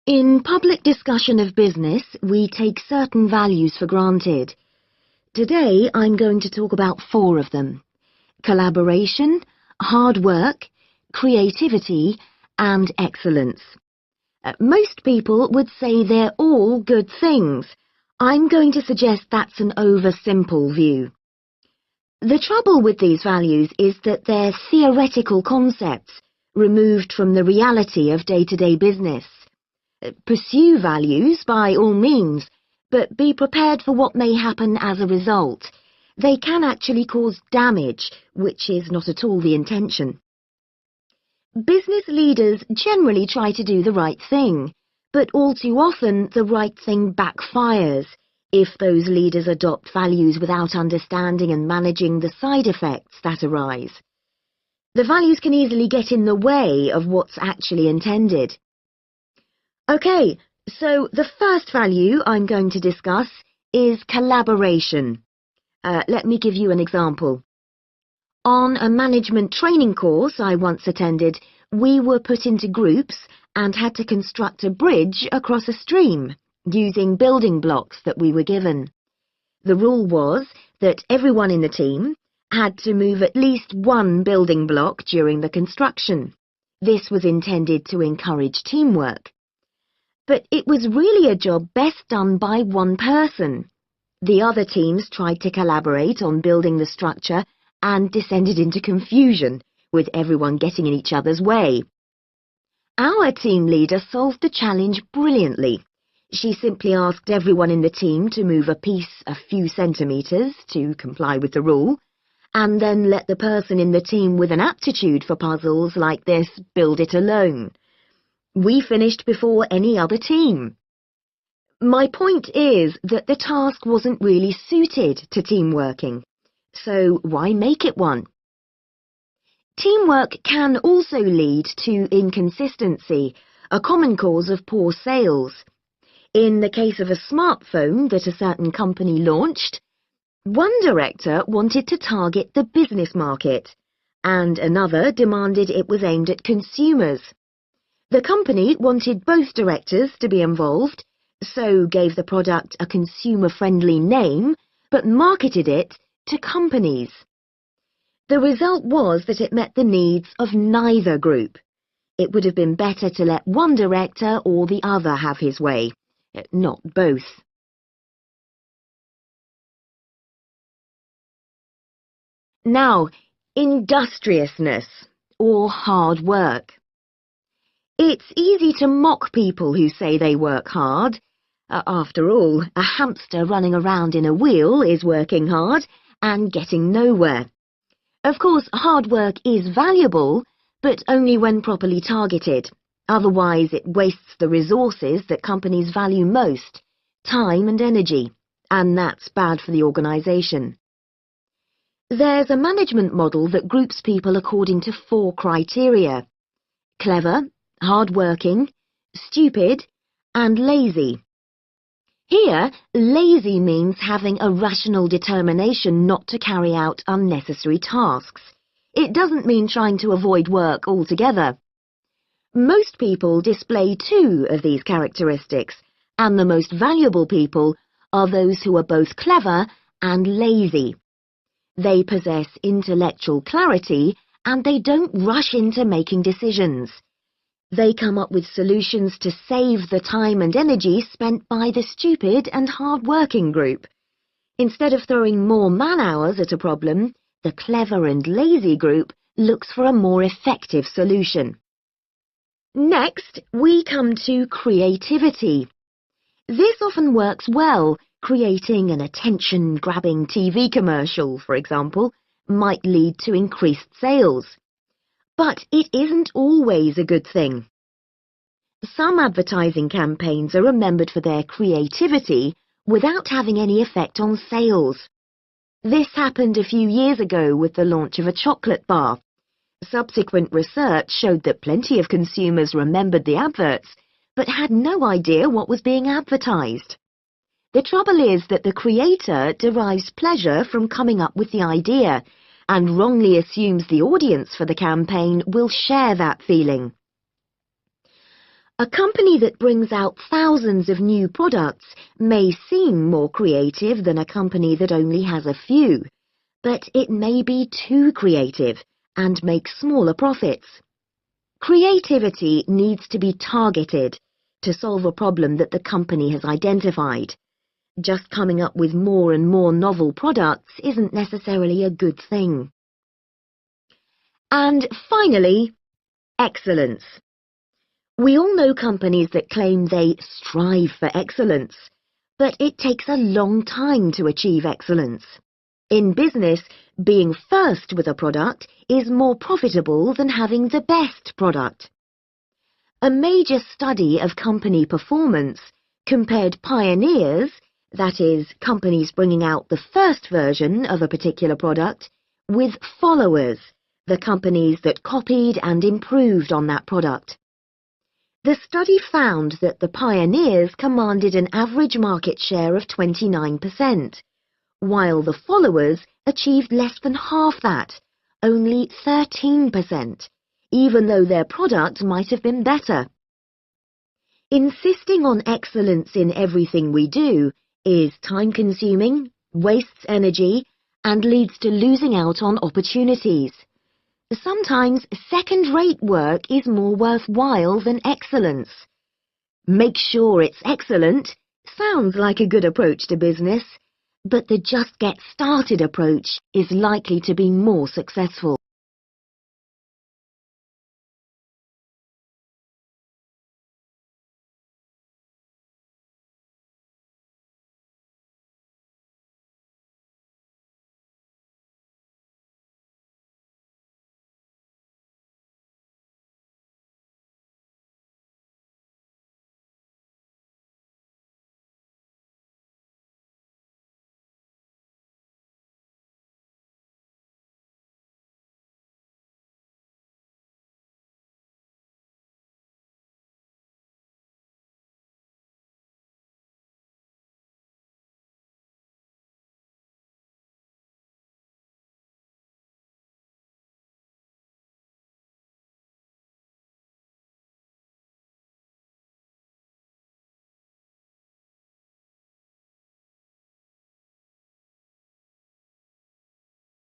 In public discussion of business, we take certain values for granted. Today, I'm going to talk about 4 of them: collaboration, hard work, creativity, and excellence. Most people would say they're all good things. I'm going to suggest that's an oversimple view. The trouble with these values is that they're theoretical concepts, removed from the reality of day-to-day business. Pursue values by all means, but be prepared for what may happen as a result. They can actually cause damage, which is not at all the intention. Business leaders generally try to do the right thing, but all too often the right thing backfires if those leaders adopt values without understanding and managing the side effects that arise. The values can easily get in the way of what's actually intended. Okay, so the first value I'm going to discuss is collaboration. Let me give you an example. On a management training course I once attended, we were put into groups and had to construct a bridge across a stream using building blocks that we were given. The rule was that everyone in the team had to move at least one building block during the construction. This was intended to encourage teamwork. But it was really a job best done by one person. The other teams tried to collaborate on building the structure and descended into confusion, with everyone getting in each other's way. Our team leader solved the challenge brilliantly. She simply asked everyone in the team to move a piece a few centimetres to comply with the rule, and then let the person in the team with an aptitude for puzzles like this build it alone. We finished before any other team. My point is that the task wasn't really suited to team working, so why make it one? Teamwork can also lead to inconsistency, a common cause of poor sales. In the case of a smartphone that a certain company launched, one director wanted to target the business market, and another demanded it was aimed at consumers. The company wanted both directors to be involved, so gave the product a consumer-friendly name, but marketed it to companies. The result was that it met the needs of neither group. It would have been better to let one director or the other have his way, not both. Now, industriousness, or hard work. It's easy to mock people who say they work hard. After all, a hamster running around in a wheel is working hard and getting nowhere. Of course, hard work is valuable, but only when properly targeted. Otherwise, it wastes the resources that companies value most, time and energy, and that's bad for the organisation. There's a management model that groups people according to 4 criteria: clever, hard-working, stupid, and lazy. Here, lazy means having a rational determination not to carry out unnecessary tasks. It doesn't mean trying to avoid work altogether. Most people display 2 of these characteristics, and the most valuable people are those who are both clever and lazy. They possess intellectual clarity, and they don't rush into making decisions. They come up with solutions to save the time and energy spent by the stupid and hard-working group. Instead of throwing more man-hours at a problem, the clever and lazy group looks for a more effective solution. Next, we come to creativity. This often works well. Creating an attention-grabbing TV commercial, for example, might lead to increased sales. But it isn't always a good thing. Some advertising campaigns are remembered for their creativity without having any effect on sales. This happened a few years ago with the launch of a chocolate bar. Subsequent research showed that plenty of consumers remembered the adverts, but had no idea what was being advertised. The trouble is that the creator derives pleasure from coming up with the idea, and wrongly assumes the audience for the campaign will share that feeling. A company that brings out thousands of new products may seem more creative than a company that only has a few, but it may be too creative and make smaller profits. Creativity needs to be targeted to solve a problem that the company has identified. Just coming up with more and more novel products isn't necessarily a good thing. And finally, excellence. We all know companies that claim they strive for excellence, but it takes a long time to achieve excellence. In business, being first with a product is more profitable than having the best product. A major study of company performance compared pioneers, that is, companies bringing out the first version of a particular product, with followers, the companies that copied and improved on that product. The study found that the pioneers commanded an average market share of 29%, while the followers achieved less than half that, only 13%, even though their product might have been better. Insisting on excellence in everything we do is time-consuming, wastes energy, and leads to losing out on opportunities. Sometimes second-rate work is more worthwhile than excellence. Make sure it's excellent sounds like a good approach to business, but the just get started approach is likely to be more successful.